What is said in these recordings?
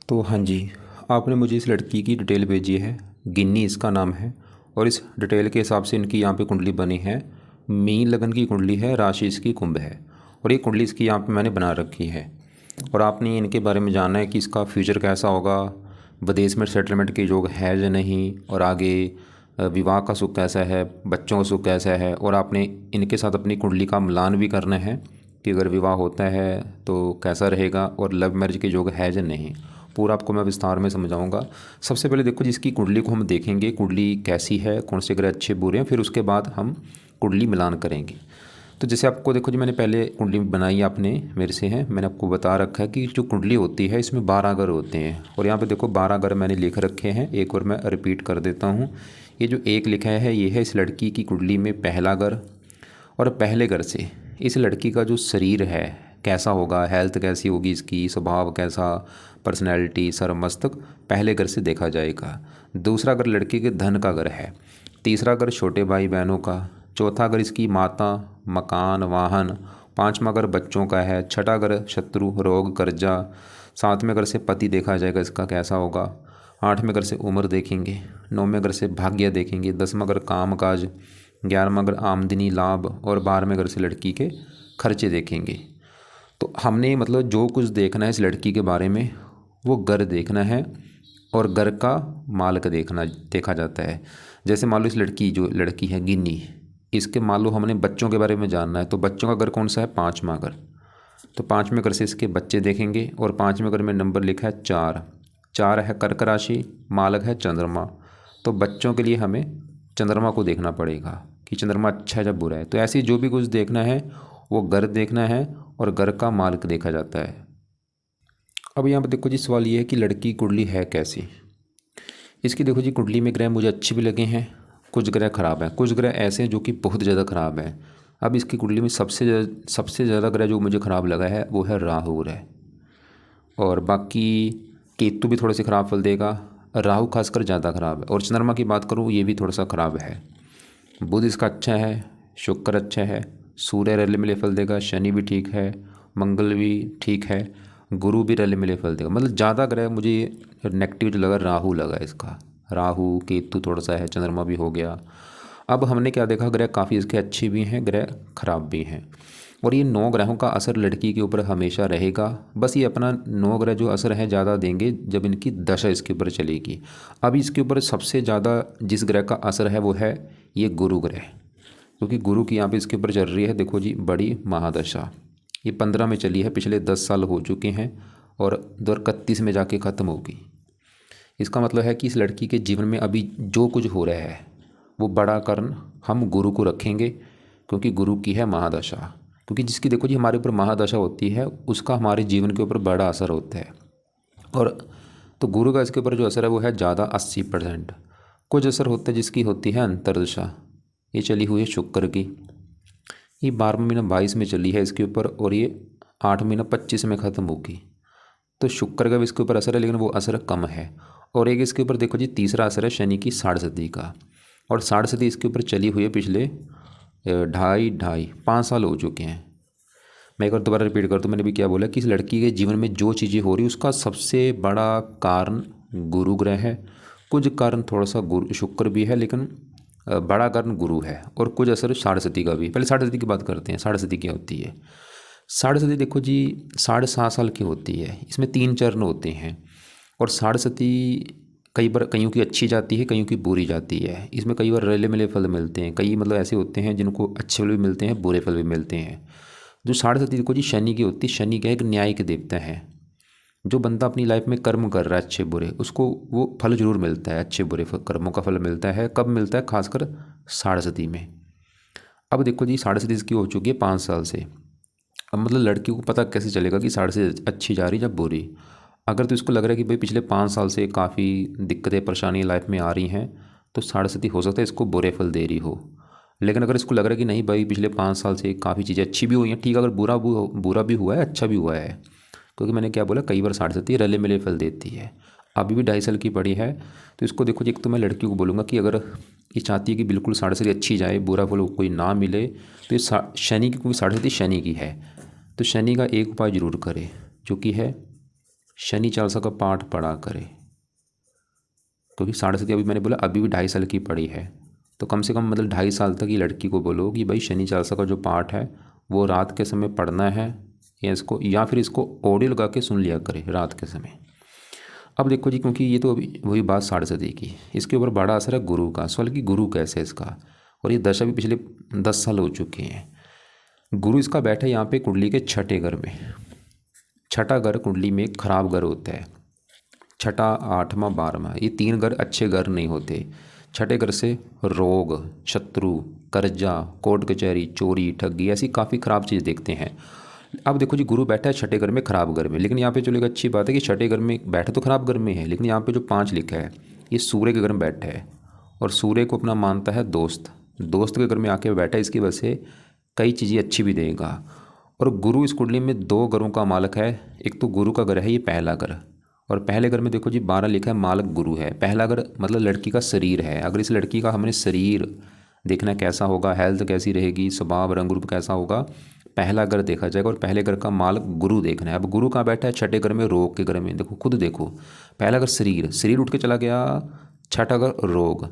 तो हाँ जी, आपने मुझे इस लड़की की डिटेल भेजी है। गिन्नी इसका नाम है। और इस डिटेल के हिसाब से इनकी यहाँ पे कुंडली बनी है। मीन लगन की कुंडली है, राशि इसकी कुंभ है। और ये कुंडली इसकी यहाँ पे मैंने बना रखी है। और आपने इनके बारे में जानना है कि इसका फ्यूचर कैसा होगा, विदेश में सेटलमेंट के योग है या नहीं, और आगे विवाह का सुख कैसा है, बच्चों का सुख कैसा है। और आपने इनके साथ अपनी कुंडली का मिलान भी करना है कि अगर विवाह होता है तो कैसा रहेगा, और लव मैरिज के योग है या नहीं। पूरा आपको मैं विस्तार में समझाऊंगा। सबसे पहले देखो, जिसकी कुंडली को हम देखेंगे कुंडली कैसी है, कौन से ग्रह अच्छे बुरे हैं, फिर उसके बाद हम कुंडली मिलान करेंगे। तो जैसे आपको देखो जी, मैंने पहले कुंडली बनाई, आपने मेरे से है, मैंने आपको बता रखा है कि जो कुंडली होती है इसमें 12 ग्रह होते हैं। और यहाँ पे देखो 12 ग्रह मैंने लिख रखे हैं। एक और मैं रिपीट कर देता हूँ। ये जो एक लिखा है ये है इस लड़की की कुंडली में पहला ग्रह। और पहले घर से इस लड़की का जो शरीर है कैसा होगा, हेल्थ कैसी होगी, इसकी स्वभाव कैसा, पर्सनैलिटी, सर मस्तक, पहले घर से देखा जाएगा। दूसरा घर लड़की के धन का घर है। तीसरा घर छोटे भाई बहनों का। चौथा घर इसकी माता, मकान, वाहन। पांचवा घर बच्चों का है। छठा घर शत्रु, रोग, कर्जा। सातवें घर से पति देखा जाएगा, इसका कैसा होगा। आठवें घर से उम्र देखेंगे। नौवें घर से भाग्य देखेंगे। 10वां घर काम काज। 11वां घर आमदनी लाभ। और 12वें घर से लड़की के खर्चे देखेंगे। तो हमने मतलब जो कुछ देखना है इस लड़की के बारे में वो घर देखना है। और घर का मालिक देखा जाता है। जैसे मान लो इस लड़की जो लड़की है गिन्नी, इसके मान लो हमने बच्चों के बारे में जानना है, तो बच्चों का घर कौन सा है, पाँचवा घर। तो पाँचवें घर से इसके बच्चे देखेंगे। और पाँचवें घर में नंबर लिखा है 4। 4 है कर्क राशि, मालक है चंद्रमा। तो बच्चों के लिए हमें चंद्रमा को देखना पड़ेगा कि चंद्रमा अच्छा है या बुरा है। तो ऐसे जो भी कुछ देखना है वो घर देखना है और घर का मालिक देखा जाता है। अब यहाँ पर देखो जी, सवाल ये है कि लड़की की कुंडली है कैसी। इसकी देखो जी, कुंडली में ग्रह मुझे अच्छे भी लगे हैं, कुछ ग्रह खराब हैं, कुछ ग्रह ऐसे हैं जो कि बहुत ज़्यादा खराब हैं। अब इसकी कुंडली में सबसे ज़्यादा ग्रह जो मुझे ख़राब लगा है वो है राहु ग्रह। और बाकी केतु भी थोड़े से ख़राब फल देगा। राहु खासकर ज़्यादा ख़राब है। और चंद्रमा की बात करूँ ये भी थोड़ा सा ख़राब है। बुध इसका अच्छा है, शुक्र अच्छा है, सूर्य रले मिले फल देगा, शनि भी ठीक है, मंगल भी ठीक है, गुरु भी रले मिले फल देगा। मतलब ज़्यादा ग्रह मुझे नेगेटिव जो लगा राहु लगा इसका। राहु केतु थोड़ा सा है, चंद्रमा भी हो गया। अब हमने क्या देखा, ग्रह काफ़ी इसके अच्छे भी हैं, ग्रह खराब भी हैं। और ये 9 ग्रहों का असर लड़की के ऊपर हमेशा रहेगा। बस ये अपना 9 ग्रह जो असर है ज़्यादा देंगे जब इनकी दशा इसके ऊपर चलेगी। अब इसके ऊपर सबसे ज़्यादा जिस ग्रह का असर है वो है ये गुरु ग्रह, क्योंकि गुरु की यहाँ पे इसके ऊपर चल रही है, देखो जी, बड़ी महादशा। ये 15 में चली है, पिछले 10 साल हो चुके हैं और 2031 में जाके ख़त्म होगी। इसका मतलब है कि इस लड़की के जीवन में अभी जो कुछ हो रहा है वो बड़ा कारण हम गुरु को रखेंगे, क्योंकि गुरु की है महादशा। क्योंकि जिसकी देखो जी हमारे ऊपर महादशा होती है उसका हमारे जीवन के ऊपर बड़ा असर होता है। और तो गुरु का इसके ऊपर जो असर है वो है ज़्यादा 80%। कुछ असर होता है जिसकी होती है अंतर्दशा। ये चली हुई है शुक्र की, ये 12वां महीना 22 में चली है इसके ऊपर, और ये 8 महीना 25 में ख़त्म होगी। तो शुक्र का भी इसके ऊपर असर है, लेकिन वो असर कम है। और एक इसके ऊपर देखो जी तीसरा असर है शनि की साढ़े का। और साढ़े इसके ऊपर चली हुई है पिछले ढाई 5 साल हो चुके हैं। मैं एक बार दोबारा रिपीट कर दूँ, मैंने भी क्या बोला कि इस लड़की के जीवन में जो चीज़ें हो रही उसका सबसे बड़ा कारण गुरु ग्रह है। कुछ कारण थोड़ा सा गुरु शुक्र भी है, लेकिन बड़ा कारण गुरु है। और कुछ असर साढ़े का भी। पहले साढ़े की बात करते हैं। साढ़े क्या होती है। साढ़े देखो जी 7.5 साल की होती है, इसमें 3 चरण होते हैं। और साढ़े कई बार कईयों की अच्छी जाती है, कईयों की बुरी जाती है। इसमें कई बार रले मिले फल मिलते हैं, कई मतलब ऐसे होते हैं जिनको अच्छे फल भी मिलते हैं, बुरे फल भी मिलते हैं। जो साढ़े देखो जी शनि की होती है। शनि क्या है, एक न्याय के देवता है। जो बंदा अपनी लाइफ में कर्म कर रहा है अच्छे बुरे, उसको वो फल जरूर मिलता है, अच्छे बुरे कर्मों का फल मिलता है। कब मिलता है, खासकर साढ़े में। अब देखो जी साढ़े इसकी हो चुकी है 5 साल से। अब मतलब लड़की को पता कैसे चलेगा कि साढ़े अच्छी जा रही है या बुरी। अगर तो इसको लग रहा है कि भाई पिछले 5 साल से काफ़ी दिक्कतें परेशानियाँ लाइफ में आ रही हैं, तो साढ़े हो सकता है इसको बुरे फल दे रही हो। लेकिन अगर इसको लग रहा है कि नहीं भाई पिछले 5 साल से काफ़ी चीज़ें अच्छी भी हुई हैं, ठीक है, अगर बुरा भी हुआ है, अच्छा भी हुआ है, क्योंकि मैंने क्या बोला, कई बार साढ़े रले मिले फल देती है। अभी भी 2.5 साल की पड़ी है। तो इसको देखो जी, एक तो मैं लड़की को बोलूँगा कि अगर ये चाहती है कि बिल्कुल साढ़े अच्छी जाए, बुरा फल कोई ना मिले, तो ये शनि की, क्योंकि साढ़े शनि की है, तो शनि का एक उपाय जरूर करे, जो कि है शनि चालीसा का पाठ पढ़ा करे, क्योंकि 7.5 अभी मैंने बोला अभी भी 2.5 साल की पड़ी है, तो कम से कम मतलब 2.5 साल तक ये लड़की को बोलो कि भाई शनि चालीसा का जो पाठ है वो रात के समय पढ़ना है, या फिर इसको ऑडियो लगा के सुन लिया करे रात के समय। अब देखो जी, क्योंकि ये तो अभी वही बात 7.5 की, इसके ऊपर बड़ा असर है गुरु का। सवाल कि गुरु कैसे है इसका, और ये दशा भी पिछले 10 साल हो चुके हैं। गुरु इसका बैठा है यहाँ पे कुंडली के छठे घर में। छठा घर कुंडली में खराब घर होता है, छठा, आठवां, 12वां, ये 3 घर अच्छे घर नहीं होते। छठे घर से रोग, शत्रु, कर्जा, कोर्ट कचहरी, चोरी, ठगी, ऐसी काफ़ी ख़राब चीज़ देखते हैं। अब देखो जी, गुरु बैठा है छठे घर में खराब घर में, लेकिन यहाँ पे चलो एक अच्छी बात है कि छठे घर में बैठा तो खराब घर में है, लेकिन यहाँ पे जो 5 लिखा है ये सूर्य के घर में बैठा है, और सूर्य को अपना मानता है दोस्त, दोस्त के घर में आके बैठा है, इसकी वजह से कई चीज़ें अच्छी भी देगा। और गुरु इस कुंडली में 2 घरों का मालक है। एक तो गुरु का घर है ये पहला घर, और पहले घर में देखो जी 12 लिखा है, मालक गुरु है। पहला घर मतलब लड़की का शरीर है। अगर इस लड़की का हमने शरीर देखना कैसा होगा, हेल्थ कैसी रहेगी, स्वभाव रंग रूप कैसा होगा, पहला घर देखा जाएगा, और पहले घर का मालक गुरु देखना है। अब गुरु कहाँ बैठा है, छठे घर में, रोग के घर में। देखो खुद देखो, पहला घर शरीर, शरीर उठ के चला गया, छठा घर रोग।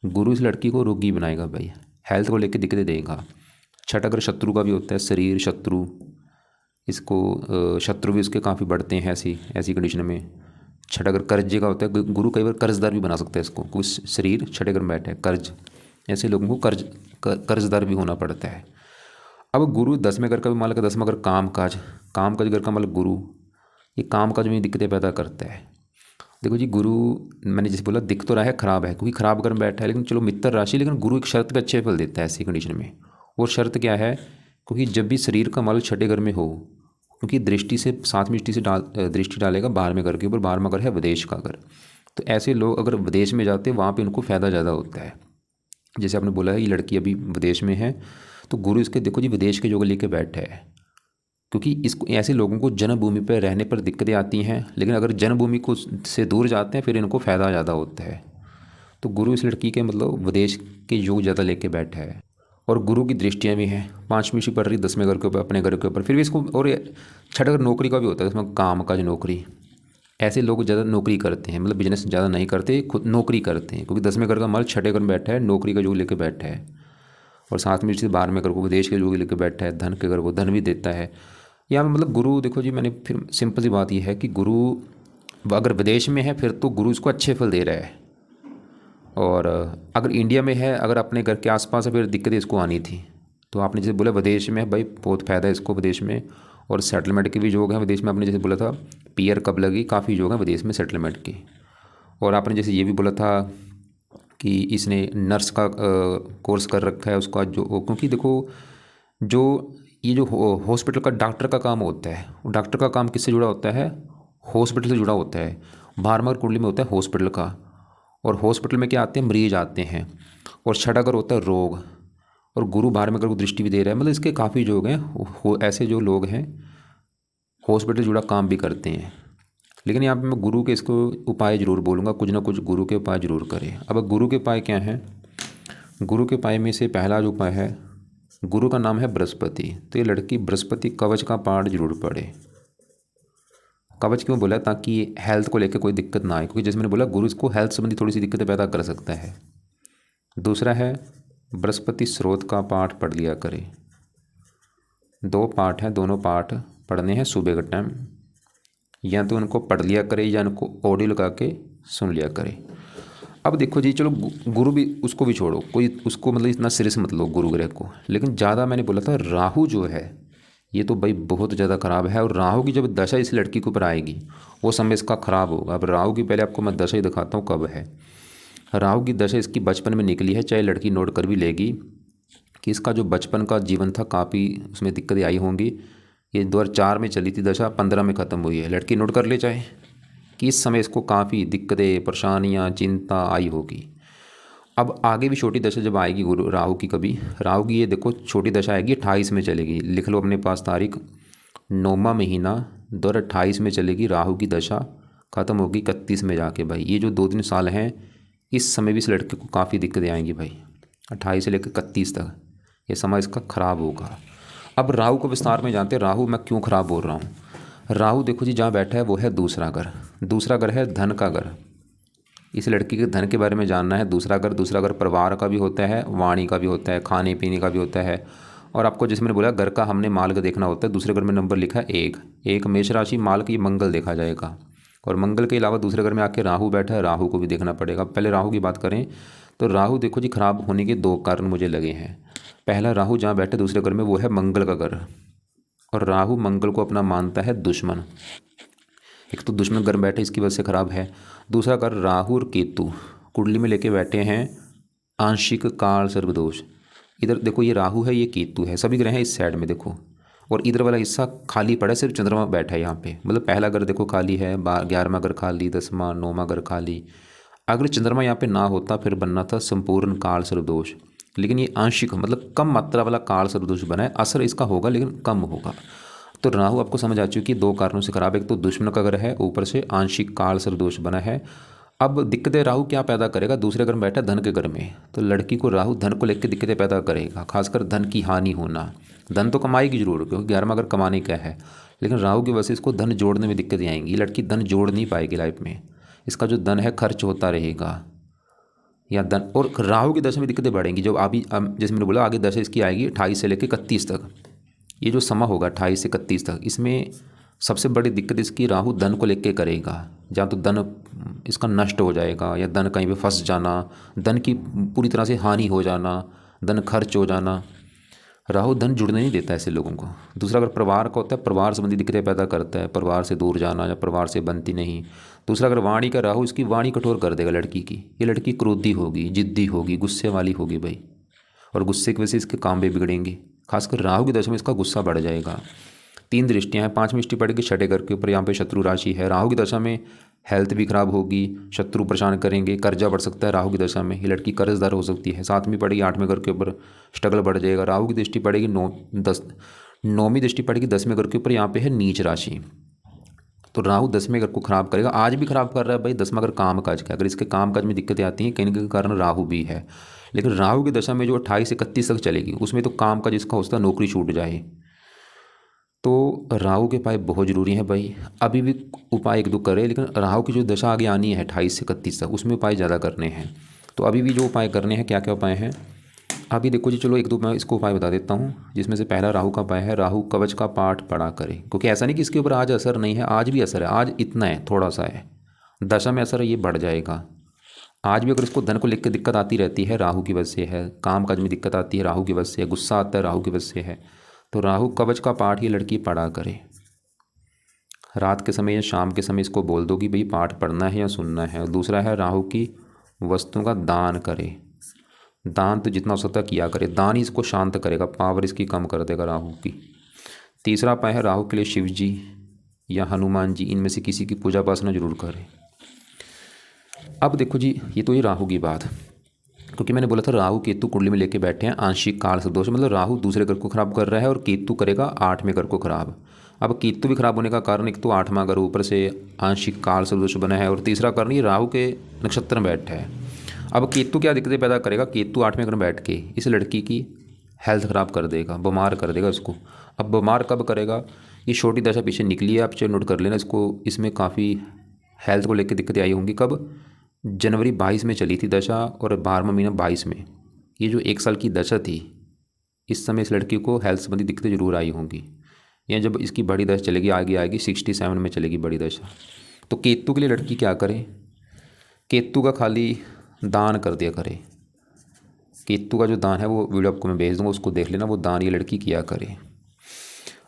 गुरु इस लड़की को रोगी बनाएगा भाई, हेल्थ को लेकर दिक्कतें देगा। छठा घर शत्रु का भी होता है, शरीर शत्रु, इसको शत्रु भी उसके काफ़ी बढ़ते हैं ऐसी ऐसी कंडीशन में। छठा घर कर्जे का होता है, गुरु कई बार कर्जदार भी बना सकता है इसको, कुछ शरीर छठे घर में बैठा है, कर्ज, ऐसे लोगों को कर्जदार भी होना पड़ता है। अब गुरु 10वें घर का भी मालक है, 10वां घर काम काज, काम काज घर का मालक गुरु, ये काम काज में दिक्कतें पैदा करता है। देखो जी, गुरु मैंने जैसे बोला दिख तो रहा है ख़राब है, क्योंकि खराब घर में बैठा है, लेकिन चलो मित्र राशि, लेकिन गुरु एक शर्त पे अच्छे फल देता है ऐसी कंडीशन में। वो शर्त क्या है, क्योंकि जब भी शरीर का मालक छठे घर में हो, क्योंकि दृष्टि से 7वीं दृष्टि से दृष्टि डालेगा 12वें घर के ऊपर, 12वां घर है विदेश का घर। तो ऐसे लोग अगर विदेश में जाते हैं वहाँ पे उनको फ़ायदा ज़्यादा होता है। जैसे आपने बोला है ये लड़की अभी विदेश में है, तो गुरु इसके देखो जी विदेश के योग लेके बैठा है, क्योंकि इसको ऐसे लोगों को जन्मभूमि पर रहने पर दिक्कतें आती हैं, लेकिन अगर जन्मभूमि को से दूर जाते हैं फिर इनको फ़ायदा ज़्यादा होता है। तो गुरु इस लड़की के मतलब विदेश के योग ज़्यादा लेके बैठा है, और गुरु की दृष्टियाँ भी हैं, 5वीं से पड़ रही 10वें घर के ऊपर, अपने घर के ऊपर, फिर भी इसको। और छठा घर नौकरी का भी होता है, इसमें काम काज नौकरी, ऐसे लोग ज़्यादा नौकरी करते हैं, मतलब बिजनेस ज़्यादा नहीं करते, खुद नौकरी करते हैं, क्योंकि 10वें घर का माल छठे घर में बैठा है, नौकरी का योग लेके बैठा है, और 7वीं से 12वें घर को विदेश के योग लेके बैठा है, धन के घर को धन भी देता है। यहाँ मतलब गुरु देखो जी, मैंने फिर सिंपल सी बात यह है कि गुरु अगर विदेश में है फिर तो गुरु इसको अच्छे फल दे रहा है, और अगर इंडिया में है, अगर अपने घर के आसपास है, फिर दिक्कतें इसको आनी थी। तो आपने जैसे बोला विदेश में है भाई, बहुत फ़ायदा है इसको विदेश में, और सेटलमेंट के भी योग हैं विदेश में। आपने जैसे बोला था पीआर कब लगी, काफ़ी योग हैं विदेश में सेटलमेंट की। और आपने जैसे ये भी बोला था कि इसने नर्स का कोर्स कर रखा है उसका, जो क्योंकि देखो जो ये जो हॉस्पिटल का डॉक्टर का काम होता है, वो डॉक्टर का काम किससे जुड़ा होता है, हॉस्पिटल से जुड़ा होता है। 12वां कुंडली में होता है हॉस्पिटल का, और हॉस्पिटल में क्या आते हैं, मरीज आते हैं। और छठा घर होता है रोग, और गुरु 12वें घर को दृष्टि भी दे रहा है, मतलब इसके काफ़ी योग हैं। ऐसे जो लोग हैं हॉस्पिटल से जुड़ा काम भी करते हैं। लेकिन यहाँ पे मैं गुरु के इसको उपाय ज़रूर बोलूँगा, कुछ ना कुछ गुरु के उपाय ज़रूर करें। अब गुरु के उपाय क्या हैं, गुरु के उपाय में से पहला जो उपाय है, गुरु का नाम है बृहस्पति, तो ये लड़की बृहस्पति कवच का पाठ जरूर पढ़े। कवच क्यों बोला, ताकि हेल्थ को लेकर कोई दिक्कत ना आए, क्योंकि जैसे मैंने बोला गुरु इसको हेल्थ संबंधी थोड़ी सी दिक्कतें पैदा कर सकता है। दूसरा है बृहस्पति स्रोत का पाठ पढ़ लिया करे। 2 पाठ हैं, दोनों पाठ पढ़ने हैं सुबह के टाइम, या तो उनको पढ़ लिया करे या उनको ऑडियो लगा के सुन लिया करे। अब देखो जी, चलो गुरु भी उसको भी छोड़ो, कोई उसको मतलब इतना सीरियस मत लो गुरु ग्रह को, लेकिन ज़्यादा मैंने बोला था राहु जो है ये तो भाई बहुत ज़्यादा ख़राब है। और राहु की जब दशा इस लड़की के ऊपर आएगी वो समय इसका ख़राब होगा। अब राहु की पहले आपको मैं दशा ही दिखाता हूँ कब है। राहु की दशा इसकी बचपन में निकली है, चाहे लड़की नोट कर भी लेगी कि इसका जो बचपन का जीवन था काफ़ी उसमें दिक्कतें आई होंगी। ये 2004 में चली थी दशा, 15 में ख़त्म हुई है, लड़की नोट कर ले चाहे कि इस समय इसको काफ़ी दिक्कतें परेशानियाँ चिंता आई होगी। अब आगे भी छोटी दशा जब आएगी गुरु राहु की, कभी राहु की ये देखो छोटी दशा आएगी 28 में चलेगी, लिख लो अपने पास तारीख, 9वां महीना 2028 में चलेगी राहु की दशा, ख़त्म होगी 31 में जाके। भाई ये जो 2-3 साल हैं इस समय भी इस लड़के को काफ़ी दिक्कतें आएंगी भाई, 28 से लेकर 31 तक ये समय इसका ख़राब होगा। अब राहु को विस्तार में जानते हैं, राहु मैं क्यों ख़राब बोल रहा हूँ। राहु देखो जी जहाँ बैठा है वो है दूसरा घर। दूसरा घर है धन का घर। इस लड़की के धन के बारे में जानना है। दूसरा घर परिवार का भी होता है, वाणी का भी होता है, खाने पीने का भी होता है। और आपको जैसे मैंने बोला घर का हमने माल का देखना होता है। दूसरे घर में नंबर लिखा है एक मेष राशि माल की मंगल देखा जाएगा। और मंगल के अलावा दूसरे घर में आके राहु बैठा है, राहु को भी देखना पड़ेगा। पहले राहु की बात करें तो राहु देखो जी खराब होने के दो कारण मुझे लगे हैं। पहला, राहु जहाँ बैठे दूसरे घर में वो है मंगल का घर, और राहु मंगल को अपना मानता है दुश्मन। एक तो दुश्मन घर बैठे इसकी वजह से खराब है। दूसरा घर राहु और केतु कुंडली में लेके बैठे हैं आंशिक काल सर्वदोष। इधर देखो ये राहु है, ये केतु है, सभी ग्रह हैं इस साइड में देखो। और इधर वाला हिस्सा खाली पड़ा है, सिर्फ चंद्रमा बैठा है यहाँ पे। मतलब पहला घर देखो खाली है, 11वां घर खाली, 10वां 9वां घर खाली। अगर चंद्रमा यहाँ पे ना होता फिर बनना था संपूर्ण काल सर्वदोष। लेकिन ये आंशिक मतलब कम मात्रा वाला काल सर्वदोष बना है। असर इसका होगा लेकिन कम होगा। तो राहु आपको समझ आ चुकी है दो कारणों से खराब है। एक तो दुश्मन का घर है, ऊपर से आंशिक काल सर्वदोष बना है। अब दिक्कतें राहु क्या पैदा करेगा, दूसरे घर में बैठा धन के घर में, तो लड़की को राहु धन को लेकर दिक्कतें पैदा करेगा, खासकर धन की हानि होना। धन तो कमाएगी जरूर क्योंकि 11वां घर कमाने का है, लेकिन राहु की वजह से इसको धन जोड़ने में दिक्कतें आएंगी। ये लड़की धन जोड़ नहीं पाएगी लाइफ में। इसका जो धन है खर्च होता रहेगा या धन। और राहु की दशा में दिक्कतें बढ़ेंगी। जब अभी जैसे मैंने बोला आगे दशा इसकी आएगी 28 से लेकर 31 तक। ये जो समय होगा 28 से 31 तक, इसमें सबसे बड़ी दिक्कत इसकी राहु धन को लेके करेगा। या तो धन इसका नष्ट हो जाएगा, या धन कहीं पे फंस जाना, धन की पूरी तरह से हानि हो जाना, धन खर्च हो जाना। राहु धन जुड़ने नहीं देता ऐसे लोगों को। दूसरा अगर परिवार का होता है, परिवार संबंधी दिक्कतें पैदा करता है, परिवार से दूर जाना या परिवार से बनती नहीं। दूसरा अगर वाणी का राहु, इसकी वाणी कठोर कर देगा लड़की की। ये लड़की क्रोधी होगी, जिद्दी होगी, गुस्से वाली होगी भाई, और गुस्से की वजह से इसके काम भी बिगड़ेंगे। खासकर राहु की दशा में इसका गुस्सा बढ़ जाएगा। 3 दृष्टियां हैं, 5वीं दृष्टि पड़ेगी छठे घर के ऊपर, यहाँ पे शत्रु राशि है। राहु की दशा में हेल्थ भी खराब होगी, शत्रु परेशान करेंगे, कर्जा बढ़ सकता है राहु की दशा में। ये लड़की कर्जदार हो सकती है। 7वीं पड़ेगी 8वें घर के ऊपर, स्ट्रगल बढ़ जाएगा। राहु की दृष्टि पड़ेगी 9वीं दृष्टि पड़ेगी 10वें घर के ऊपर, यहाँ पे है नीच राशि। तो राहु 10वें घर को खराब करेगा। आज भी खराब कर रहा है भाई 10वां घर काम काज का। अगर इसके काम काज में दिक्कतें आती हैं कहीं ना कहीं कारण राहु भी है। लेकिन राहु की दशा में जो 28 से 31 तक चलेगी उसमें तो काम काज इसका होता है नौकरी छूट जाए। तो राहु के उपाय बहुत ज़रूरी हैं भाई। अभी भी उपाय एक दो करे, लेकिन राहु की जो दशा आगे आनी है 28 से 31 तक, उसमें उपाय ज़्यादा करने हैं। तो अभी भी जो उपाय करने हैं, क्या क्या उपाय हैं अभी देखो जी। चलो एक दो मैं इसको उपाय बता देता हूँ, जिसमें से पहला राहु का उपाय है राहु कवच का पाठ पढ़ा करें। क्योंकि ऐसा नहीं कि इसके ऊपर आज असर नहीं है, आज भी असर है। आज इतना है, थोड़ा सा है, दशा में असर है, ये बढ़ जाएगा। आज भी अगर इसको धन को लेकर दिक्कत आती रहती है राहु की वजह से है, काम काज में दिक्कत आती है राहु की वजह से है, गुस्सा आता है राहु की वजह से है, तो राहु कवच का पाठ ये लड़की पढ़ा करे। रात के समय या शाम के समय इसको बोल दो कि भाई पाठ पढ़ना है या सुनना है। और दूसरा है राहु की वस्तुओं का दान करे। दान तो जितना हो सकता है किया करे, दान ही इसको शांत करेगा, पावर इसकी कम कर देगा राहु की। तीसरा उपाय है राहु के लिए शिव जी या हनुमान जी, इनमें से किसी की पूजा उपासना जरूर करें। अब देखो जी, ये तो ये राहु की बात, क्योंकि मैंने बोला था राहु केतु कुंडली में लेके बैठे हैं आंशिक काल सर्वदोष। मतलब राहु दूसरे घर को खराब कर रहा है और केतु करेगा 8वें घर को खराब। अब केतु भी खराब होने का कारण एक तो 8वां घर ऊपर से आंशिक काल सर्वदोष बना है, और तीसरा कारण ये राहु के नक्षत्र में बैठा है। अब केतु क्या दिक्कतें पैदा करेगा, केतु 8वें घर में बैठ के इस लड़की की हेल्थ ख़राब कर देगा, बीमार कर देगा इसको। अब बीमार कब करेगा, ये छोटी दशा पीछे निकली है, आप चेक नोट कर लेना इसको। इसमें काफ़ी हेल्थ को लेकर दिक्कतें आई होंगी। कब, जनवरी 22 में चली थी दशा, और 12वां महीना 22 में। ये जो 1 साल की दशा थी, इस समय इस लड़की को हेल्थ संबंधी दिक्कतें जरूर आई होंगी। या जब इसकी बड़ी दशा चलेगी, आगे आएगी 67 में चलेगी बड़ी दशा। तो केतु के लिए लड़की क्या करे, केतु का खाली दान कर दिया करे। केतु का जो दान है वो वीडियो आपको मैं भेज दूँगा, उसको देख लेना, वो दान ये लड़की किया करे।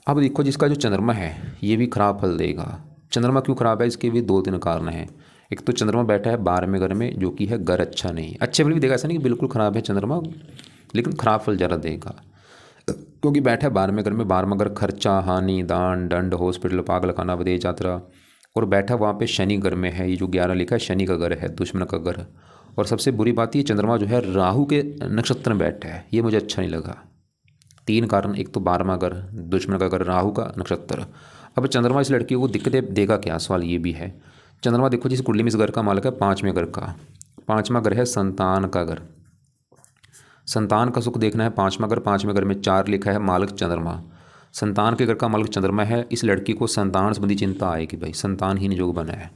अब देखो जिसका जो चंद्रमा है ये भी खराब फल देगा। चंद्रमा क्यों खराब है, इसके भी 2-3 कारण हैं। एक तो चंद्रमा बैठा है 12वें घर में, जो कि है घर अच्छा नहीं, अच्छे फल भी देगा, ऐसा नहीं कि बिल्कुल ख़राब है चंद्रमा, लेकिन ख़राब फल ज़्यादा देगा। क्योंकि बैठा है 12वें घर में, 12वां घर खर्चा, हानि, दान, दंड, हॉस्पिटल, पागल खाना, विदेश यात्रा। और बैठा वहाँ पे शनि घर में है, ये जो 11 लिखा है शनि का घर है, दुश्मन का घर। और सबसे बुरी बात ये चंद्रमा जो है राहु के नक्षत्र में बैठा है, ये मुझे अच्छा नहीं लगा। 3 कारण, एक तो 12वां घर, दुश्मन का घर, राहु का नक्षत्र। अब चंद्रमा इस लड़की को दिक्कतें देगा क्या, सवाल ये भी है। चंद्रमा देखो जिस कुंडली में इस घर का मालिक है 5वें घर का, 5वां घर है संतान का घर। संतान का सुख देखना है 5वां घर, 5वें घर में 4 लिखा है मालिक चंद्रमा। संतान के घर का मालिक चंद्रमा है, इस लड़की को संतान संबंधी चिंता आएगी भाई, संतानहीन योग बना है।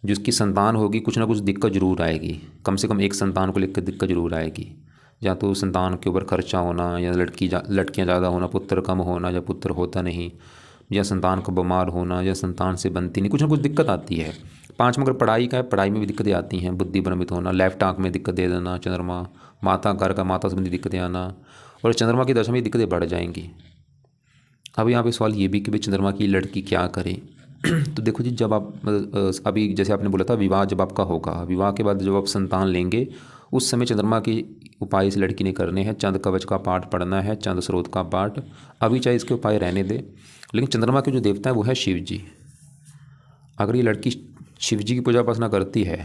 जिसकी संतान होगी कुछ ना कुछ दिक्कत जरूर आएगी, कम से कम एक संतान को लेकर दिक्कत जरूर आएगी। या तो संतान के ऊपर खर्चा होना, या लड़कियां ज़्यादा होना, पुत्र कम होना, या पुत्र होता नहीं, या संतान को बीमार होना, या संतान से बनती नहीं, कुछ ना कुछ दिक्कत आती है। 5 में अगर पढ़ाई का है, पढ़ाई में भी दिक्कतें आती हैं, बुद्धि भ्रमित होना, लेफ्ट आंख में दिक्कत दे देना चंद्रमा, माता घर का माता संबंधी दिक्कतें आना, और चंद्रमा की दशा में दिक्कतें बढ़ जाएंगी। अब यहाँ पे सवाल ये भी कि भाई चंद्रमा की लड़की क्या करे। तो देखो जी, जब आप अभी जैसे आपने बोला था विवाह जब आपका होगा, विवाह के बाद जब आप संतान लेंगे उस समय चंद्रमा की उपाय इस लड़की ने करने हैं। चंद कवच का पाठ पढ़ना है, चंद स्रोत का पाठ। अभी चाहे इसके उपाय रहने दे, लेकिन चंद्रमा के जो देवता है वो है शिव जी। अगर ये लड़की शिव जी की पूजा उपासना करती है,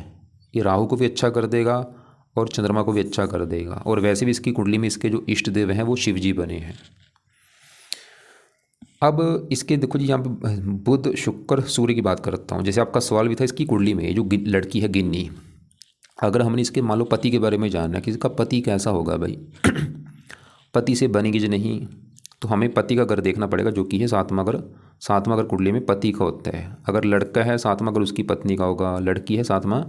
ये राहु को भी अच्छा कर देगा और चंद्रमा को भी अच्छा कर देगा। और वैसे भी इसकी कुंडली में इसके जो इष्ट देव हैं वो शिव जी बने हैं। अब इसके देखो जी, यहाँ पे बुध शुक्र सूर्य की बात करता हूँ। जैसे आपका सवाल भी था इसकी कुंडली में जो लड़की है गिन्नी, अगर हमने इसके मान लो पति के बारे में जानना है कि इसका पति कैसा होगा भाई, पति से बनेगी जो नहीं, तो हमें पति का घर देखना पड़ेगा जो कि है सातवां घर। सातवां घर कुंडली में पति का होता है। अगर लड़का है सातवां घर उसकी पत्नी का होगा, लड़की है सातवां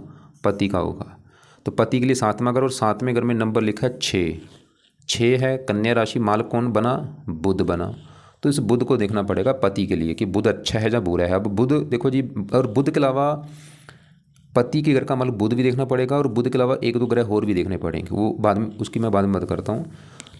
पति का होगा। तो पति के लिए सातवां घर, और सातवें घर में नंबर लिखा है 6। 6 है, कन्या राशि, माल कौन बना, बुध बना। तो इस बुध को देखना पड़ेगा पति के लिए कि बुध अच्छा है या बुरा है। अब बुध देखो जी, और बुध के अलावा पति के घर का मतलब बुध भी देखना पड़ेगा, और बुध के अलावा 1-2 ग्रह और भी देखने पड़ेंगे, वो बाद में, उसकी मैं बाद में बात करता हूँ।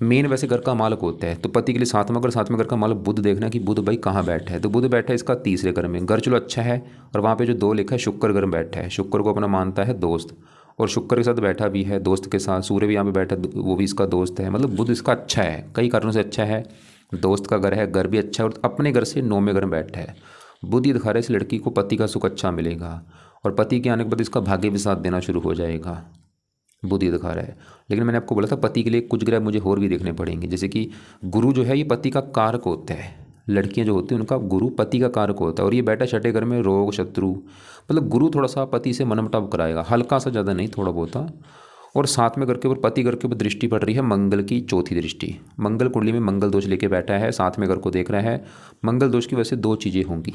मेन वैसे घर का मालक होता है, तो पति के लिए सातवां घर का मालक बुध देखना कि बुध भाई कहाँ बैठा है। तो बुध बैठा है इसका तीसरे घर में, घर चलो अच्छा है। और वहाँ पे जो 2 लिखा है शुक्र घर में बैठा है, शुक्र को अपना मानता है दोस्त, और शुक्र के साथ बैठा भी है दोस्त के साथ। सूर्य भी यहाँ पे बैठा है, वो भी इसका दोस्त है। मतलब बुध इसका अच्छा है, कई कारणों से अच्छा है। दोस्त का घर है, घर भी अच्छा है, और अपने घर से 9वें घर में बैठा है। बुध ये दिखा रहा है इस लड़की को पति का सुख अच्छा मिलेगा, और पति के आने के बाद इसका भाग्य भी साथ देना शुरू हो जाएगा। बुध ये दिखा रहा है। लेकिन मैंने आपको बोला था पति के लिए कुछ ग्रह मुझे और भी देखने पड़ेंगे, जैसे कि गुरु जो है ये पति का कारक होता है। लड़कियां जो होती हैं उनका गुरु पति का कारक होता है, और ये बैठा 6ठे घर में, रोग शत्रु, मतलब गुरु थोड़ा सा पति से मनमुटाव कराएगा, हल्का सा, ज़्यादा नहीं, थोड़ा बहुत। और 7वें घर के ऊपर पति घर के ऊपर दृष्टि पड़ रही है मंगल की, चौथी दृष्टि। मंगल कुंडली में मंगल दोष लेके बैठा है, 7वें घर को देख रहा है। मंगल दोष की वजह से 2 चीज़ें होंगी,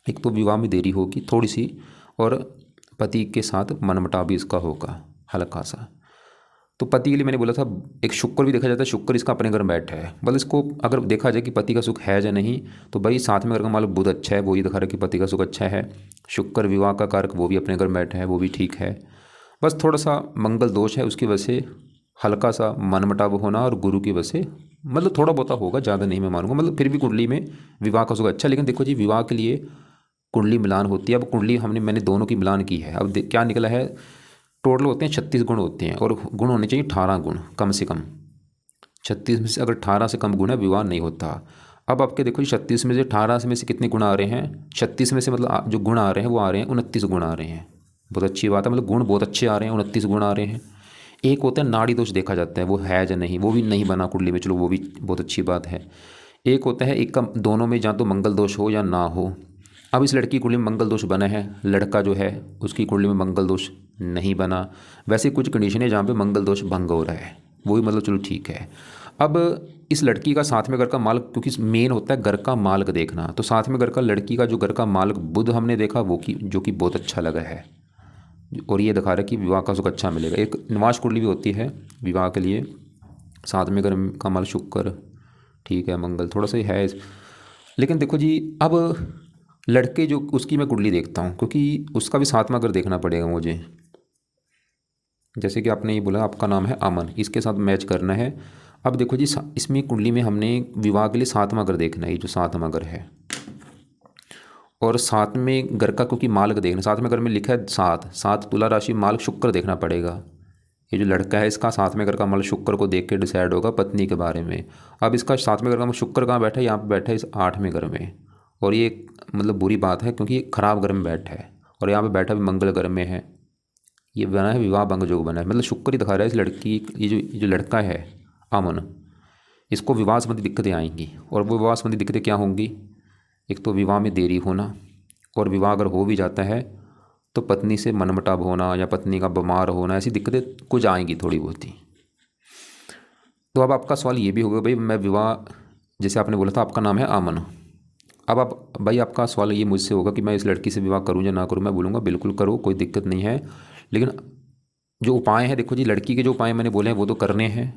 एक तो विवाह में देरी होगी थोड़ी सी, और पति के साथ मनमुटाव भी इसका होगा हल्का सा। तो पति के लिए मैंने बोला था एक शुक्र भी देखा जाता है, शुक्र इसका अपने घर में बैठा है। मतलब इसको अगर देखा जाए कि पति का सुख है या नहीं, तो भाई 7वें घर का मालिक बुध अच्छा है, वो ही दिखा रहा है कि पति का सुख अच्छा है। शुक्र विवाह का कारक, वो भी अपने घर में बैठा है, वो भी ठीक है। बस थोड़ा सा मंगल दोष है, उसकी वजह से हल्का सा मनमुटाव होना, और गुरु की वजह से मतलब थोड़ा बहुत होगा, ज़्यादा नहीं मैं मानूंगा। मतलब फिर भी कुंडली में विवाह का सुख अच्छा। लेकिन देखो जी, विवाह के लिए कुंडली मिलान होती है। अब कुंडली मैंने दोनों की मिलान की है। अब क्या निकला है, टोटल होते हैं 36 गुण होते हैं, और गुण होने चाहिए 18 गुण कम से कम। 36 में से अगर 18 से कम गुण है विवाह नहीं होता। अब आपके देखो 36 में से 18 में से कितने गुण आ रहे हैं, 36 में से मतलब जो गुण आ रहे हैं वो आ रहे हैं 29 गुण आ रहे हैं। बहुत अच्छी बात है, मतलब गुण बहुत अच्छे आ रहे हैं, 29 गुण आ रहे हैं। एक होता है नाड़ी दोष देखा जाता है, वो है या नहीं, वो भी नहीं बना कुंडली में, चलो वो भी बहुत अच्छी बात है। एक होता है एक का दोनों में या तो मंगल दोष हो या ना हो। अब इस लड़की की कुंडली में मंगल दोष बना है, लड़का जो है उसकी कुंडली में मंगल दोष नहीं बना। वैसे कुछ कंडीशन है जहाँ पे मंगल दोष भंग हो रहा है, वो भी मतलब चलो ठीक है। अब इस लड़की का 7वें घर का मालक, क्योंकि मेन होता है घर का मालक देखना, तो 7वें घर का लड़की का जो घर का मालक बुध हमने देखा, वो की जो कि बहुत अच्छा लगा है, और ये दिखा रहा है कि विवाह का सुख अच्छा मिलेगा। एक निवास कुंडली भी होती है विवाह के लिए, 7वें घर का मालक शुक्र, ठीक है, मंगल थोड़ा सा ही है। लेकिन देखो जी, अब लड़के जो उसकी मैं कुंडली देखता हूँ, क्योंकि उसका भी 7वां घर देखना पड़ेगा मुझे। जैसे कि आपने ये बोला आपका नाम है अमन, इसके साथ मैच करना है। अब देखो जी, इसमें कुंडली में हमने विवाह के लिए 7वां घर देखना है, ये जो 7वां घर है, और 7वें घर का क्योंकि मालक देखना, 7वें घर में लिखा है 7 तुला राशि मालक शुक्र देखना पड़ेगा। ये जो लड़का है इसका 7वें घर का मालक शुक्र को देख के डिसाइड होगा पत्नी के बारे में। अब इसका 7वें घर का शुक्र कहाँ बैठा है, यहाँ पे बैठा है इस 8वें घर में, और ये मतलब बुरी बात है क्योंकि खराब घर में बैठा है, और यहाँ पे बैठा भी मंगल घर में है। ये बना है विवाह भंग योग बना है, मतलब शुक्र ही दिखा रहा है इस लड़की, ये जो लड़का है अमन, इसको विवाह संबंधी दिक्कतें आएंगी। और वो विवाह संबंधी दिक्कतें क्या होंगी, एक तो विवाह में देरी होना, और विवाह अगर हो भी जाता है तो पत्नी से मनमुटाव होना या पत्नी का बीमार होना, ऐसी दिक्कतें कुछ आएंगी थोड़ी बहुत ही। तो अब आपका सवाल ये भी होगा भाई मैं विवाह जैसे आपने बोला था आपका नाम है अमन। अब आप भाई, आपका सवाल ये मुझसे होगा कि मैं इस लड़की से विवाह करूँ या ना करूँ। मैं बोलूँगा बिल्कुल करो, कोई दिक्कत नहीं है। लेकिन जो उपाय हैं, देखो जी, लड़की के जो उपाय मैंने बोले हैं वो तो करने हैं,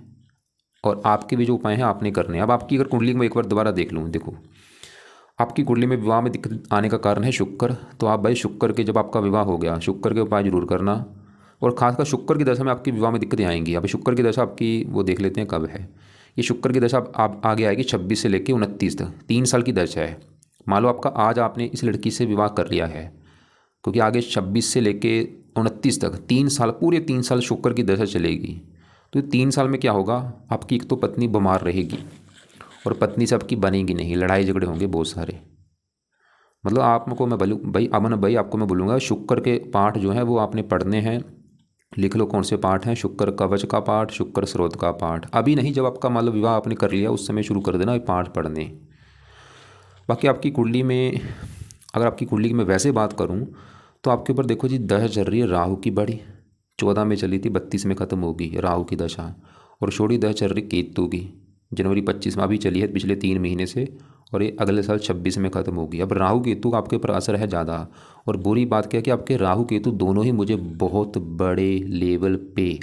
और आपके भी जो उपाय हैं आपने करने हैं। अब आपकी अगर कुंडली में एक बार दोबारा देख लूँ, देखो आपकी कुंडली में विवाह में दिक्कत आने का कारण है शुक्र। तो आप भाई शुक्र के, जब आपका विवाह हो गया, शुक्र के उपाय जरूर करना। और खासकर शुक्र की दशा में आपकी विवाह में दिक्कतें आएंगी। अभी शुक्र की दशा आपकी वो देख लेते हैं कब है। ये शुक्र की दशा आप आगे आएगी 26 से लेकर 29 तक, 3 साल की दशा है। मान लो आपका आज आपने इस लड़की से विवाह कर लिया है, क्योंकि आगे 26 से लेके 29 तक 3 साल, पूरे 3 साल शुक्र की दशा चलेगी। तो 3 साल में क्या होगा, आपकी एक तो पत्नी बीमार रहेगी, और पत्नी से आपकी बनेगी नहीं, लड़ाई झगड़े होंगे बहुत सारे। मतलब आपको मैं बोलूँ भाई, अमन भाई, आपको मैं बोलूँगा शुक्र के पाठ जो हैं वो आपने पढ़ने हैं। लिख लो कौन से पाठ हैं। शुक्र कवच का पाठ, शुक्र स्रोत का पाठ। अभी नहीं, जब आपका मान लो विवाह आपने कर लिया उस समय शुरू कर देना ये पाठ पढ़ने। बाकी आपकी कुंडली में, अगर आपकी कुंडली की मैं वैसे बात करूं, तो आपके ऊपर देखो जी दशा चल रही है राहु की बड़ी। 14 में चली थी, 32 में ख़त्म होगी राहु की दशा। और छोटी दशा चल रही केतु की, जनवरी 25 में अभी चली है, पिछले 3 महीने से। और ये अगले साल 26 में ख़त्म होगी। अब राहु केतु का आपके ऊपर असर है ज़्यादा। और बुरी बात क्या है कि आपके राहु केतु दोनों ही मुझे बहुत बड़े लेवल पे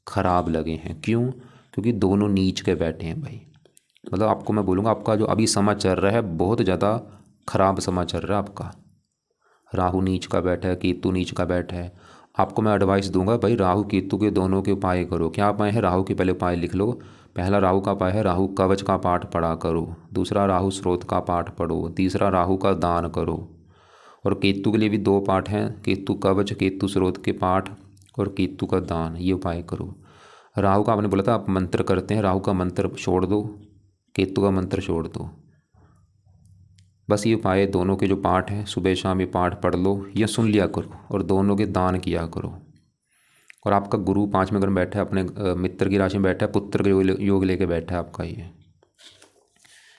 ख़राब लगे हैं। क्यों? क्योंकि दोनों नीच के बैठे हैं भाई। मतलब आपको मैं बोलूँगा, आपका जो अभी समय चल रहा है बहुत ज़्यादा ख़राब समय चल रहा है आपका। राहु नीच का बैठा है, केतु नीच का बैठा है। आपको मैं एडवाइस दूंगा भाई, राहु केतु के दोनों के उपाय करो। क्या उपाय है? राहु के पहले उपाय लिख लो। पहला राहु का उपाय है राहु कवच का पाठ पढ़ा करो। दूसरा राहु स्रोत का पाठ पढ़ो। तीसरा राहु का दान करो। और केतु के लिए भी 2 पाठ हैं, केतु कवच, केतु स्रोत के पाठ और केतु का दान, ये उपाय करो। राहु का आपने बोला था आप मंत्र करते हैं, राहु का मंत्र छोड़ दो, केतु का मंत्र छोड़ दो। बस ये उपाय, दोनों के जो पाठ हैं सुबह शाम ये पाठ पढ़ लो या सुन लिया करो, और दोनों के दान किया करो। और आपका गुरु 5 में अगर बैठा है, अपने मित्र की राशि में बैठा है, पुत्र के योग लेके बैठा है आपका ये।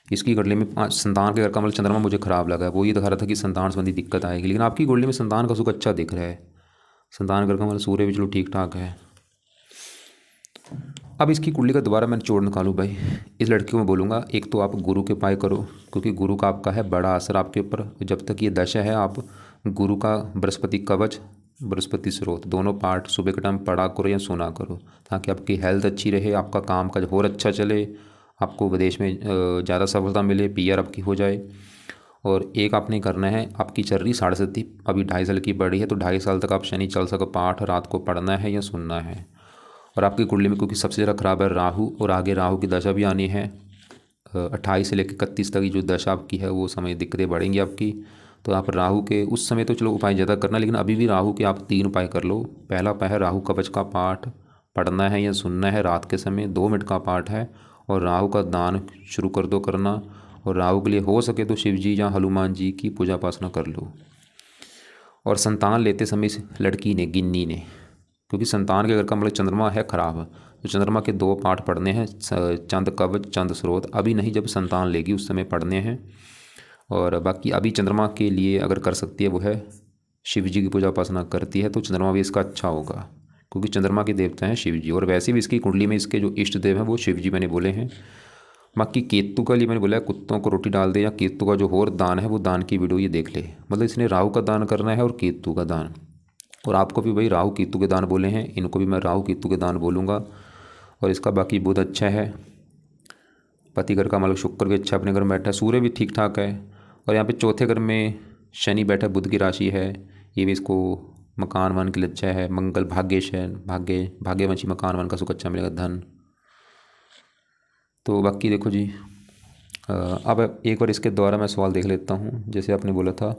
इसकी कुंडली में संतान के घर का मतलब चंद्रमा मुझे खराब लगा है। वो ये दिखा रहा था कि संतान संबंधी दिक्कत आएगी, लेकिन आपकी कुंडली में संतान का सुख अच्छा दिख रहा है। संतान घर का मतलब सूर्य भी चलो ठीक ठाक है। अब इसकी कुंडली का दोबारा मैं निचोड़ निकालूँ भाई, इस लड़की को मैं बोलूँगा एक तो आप गुरु के उपाय करो, क्योंकि गुरु का आपका है बड़ा असर आपके ऊपर। जब तक ये दशा है आप गुरु का बृहस्पति कवच, बृहस्पति स्रोत दोनों पाठ सुबह के टाइम पढ़ा करो या सुना करो, ताकि आपकी हेल्थ अच्छी रहे, आपका काम काज और अच्छा चले, आपको विदेश में ज़्यादा सफलता मिले, पीआर आपकी हो जाए। और एक आपने करना है, आपकी चल रही 7.5, अभी 2.5 साल की बढ़ी है, तो 2.5 साल तक आप शनि चल सको पाठ रात को पढ़ना है या सुनना है। और आपकी कुंडली में क्योंकि सबसे ज़्यादा खराब है राहु, और आगे राहु की दशा भी आनी है 28 से लेकर 31 तक की जो दशा आपकी है वो समय दिक्कतें बढ़ेंगी आपकी। तो आप राहु के उस समय तो चलो उपाय ज़्यादा करना, लेकिन अभी भी राहु के आप 3 उपाय कर लो। पहला उपाय है राहु कवच का पाठ पढ़ना है या सुनना है रात के समय, 2 मिनट का पाठ है। और राहु का दान शुरू कर दो करना। और राहु के लिए हो सके तो शिव जी या हनुमान जी की पूजा उपासना कर लो। और संतान लेते समय इस लड़की ने, गिन्नी ने, क्योंकि संतान के घर का मतलब चंद्रमा है खराब, तो चंद्रमा के 2 पाठ पढ़ने हैं, चंद कवच चंद स्रोत। अभी नहीं, जब संतान लेगी उस समय पढ़ने हैं। और बाकी अभी चंद्रमा के लिए अगर कर सकती है वो है शिव जी की पूजा उपासना करती है तो चंद्रमा भी इसका अच्छा होगा, क्योंकि चंद्रमा के देवता हैं शिव जी। और वैसे भी इसकी कुंडली में इसके जो इष्ट देव हैं वो शिव जी मैंने बोले हैं। बाकी केतु का लिए मैंने बोला है कुत्तों को रोटी डाल दे, या केतु का जो और दान है वो दान की वीडियो ये देख ले। मतलब इसने राहु का दान करना है और केतु का दान। और आपको भी भाई राहु केतु के दान बोले हैं, इनको भी मैं राहु केतु के दान बोलूँगा। और इसका बाकी बुध अच्छा है, पति घर का मतलब शुक्र भी अच्छा अपने घर में बैठा है, सूर्य भी ठीक ठाक है। और यहाँ पे चौथे घर में शनि बैठा, बुध की राशि है, ये भी इसको मकान वन के लिए अच्छा है। मंगल भाग्यश है, भाग्यवंशी मकान वन का सुख अच्छा मिलेगा, धन। तो बाकी देखो जी, अब एक बार इसके द्वारा मैं सवाल देख लेता हूँ। जैसे आपने बोला था,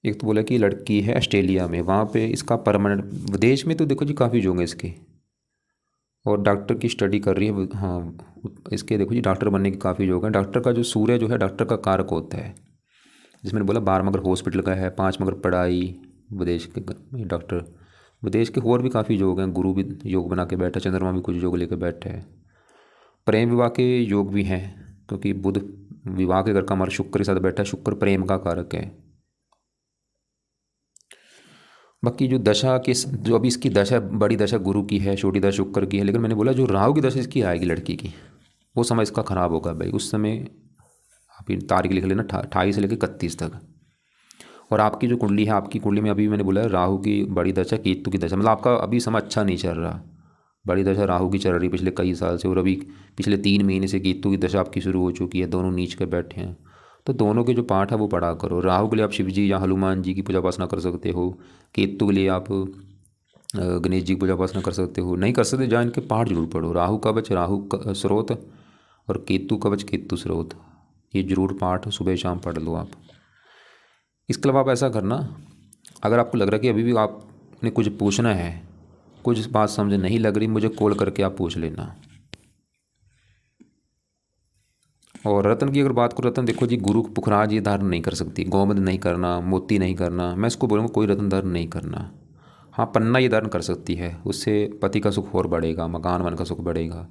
एक तो बोला कि लड़की है ऑस्ट्रेलिया में, वहाँ पे इसका परमानेंट, विदेश में तो देखो जी काफ़ी जो होंगे इसके, और डॉक्टर की स्टडी कर रही है। हाँ, इसके देखो जी डॉक्टर बनने के काफ़ी योग हैं। डॉक्टर का जो सूर्य जो है डॉक्टर का कारक होता है, जिसमें बोला 12 में अगर हॉस्पिटल का है, 5 में अगर पढ़ाई, विदेश के डॉक्टर, विदेश के और भी काफ़ी योग हैं। गुरु भी योग बना के बैठा, चंद्रमा भी कुछ योग लेकर बैठे है। प्रेम विवाह के योग भी हैं, क्योंकि बुध विवाह के घर का हमारा शुक्र के साथ बैठा है, शुक्र प्रेम का कारक है। बाकी जो दशा के जो अभी इसकी दशा, बड़ी दशा गुरु की है, छोटी दशा शुक्र की है, लेकिन मैंने बोला जो राहु की दशा इसकी आएगी लड़की की, वो समय इसका ख़राब होगा भाई। उस समय आप ये तारीख लिख लेना 28 से लेकर 31 तक। और आपकी जो कुंडली है, आपकी कुंडली में अभी मैंने बोला राहु की बड़ी दशा, केतु की दशा, मतलब आपका अभी समय अच्छा नहीं चल रहा। बड़ी दशा राहु की चल रही पिछले कई साल से, और अभी पिछले 3 महीने से केतु की दशा आपकी शुरू हो चुकी है। दोनों नीच के बैठे हैं, तो दोनों के जो पाठ है वो पढ़ा करो। राहु के लिए आप शिव जी या हनुमान जी की पूजा उपासना कर सकते हो। केतु के लिए आप गणेश जी की पूजा उपासना कर सकते हो। नहीं कर सकते जहाँ इनके पाठ जरूर पढ़ो। राहु कवच राहु स्रोत, और केतु कवच केतु स्रोत, ये जरूर पाठ सुबह शाम पढ़ लो आप। इसके अलावा आप ऐसा करना, अगर आपको लग रहा है कि अभी भी आपने कुछ पूछना है, कुछ बात समझ नहीं लग रही, मुझे कॉल करके आप पूछ लेना। और रत्न की अगर बात करो, रत्न देखो जी, गुरु पुखराज ये धारण नहीं कर सकती, गोमद नहीं करना, मोती नहीं करना, मैं इसको बोलूँगा कोई रत्न धारण नहीं करना। हाँ, पन्ना ये धारण कर सकती है, उससे पति का सुख और बढ़ेगा, मकान वन का सुख बढ़ेगा।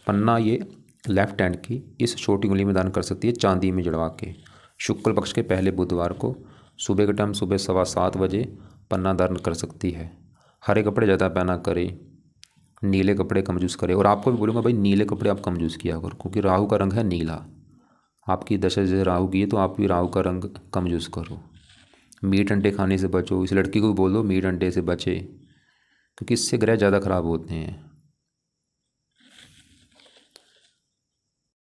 पन्ना ये लेफ्ट हैंड की इस छोटी उंगली में धारण कर सकती है, चांदी में जड़वा के। शुक्ल पक्ष के पहले बुधवार को सुबह के टाइम, सुबह 7:15 बजे पन्ना धारण कर सकती है। हरे कपड़े ज़्यादा पहना करे, नीले कपड़े कम यूज़ करे। और आपको भी बोलूँगा भाई, नीले कपड़े आप कम यूज़ किया करो, क्योंकि राहु का रंग है नीला। आपकी दशा जैसे राहु की है, तो आप भी राहु का रंग कम यूज़ करो। मीट अंडे खाने से बचो, इस लड़की को भी बोल दो मीट अंडे से बचे, क्योंकि इससे ग्रह ज़्यादा ख़राब होते हैं।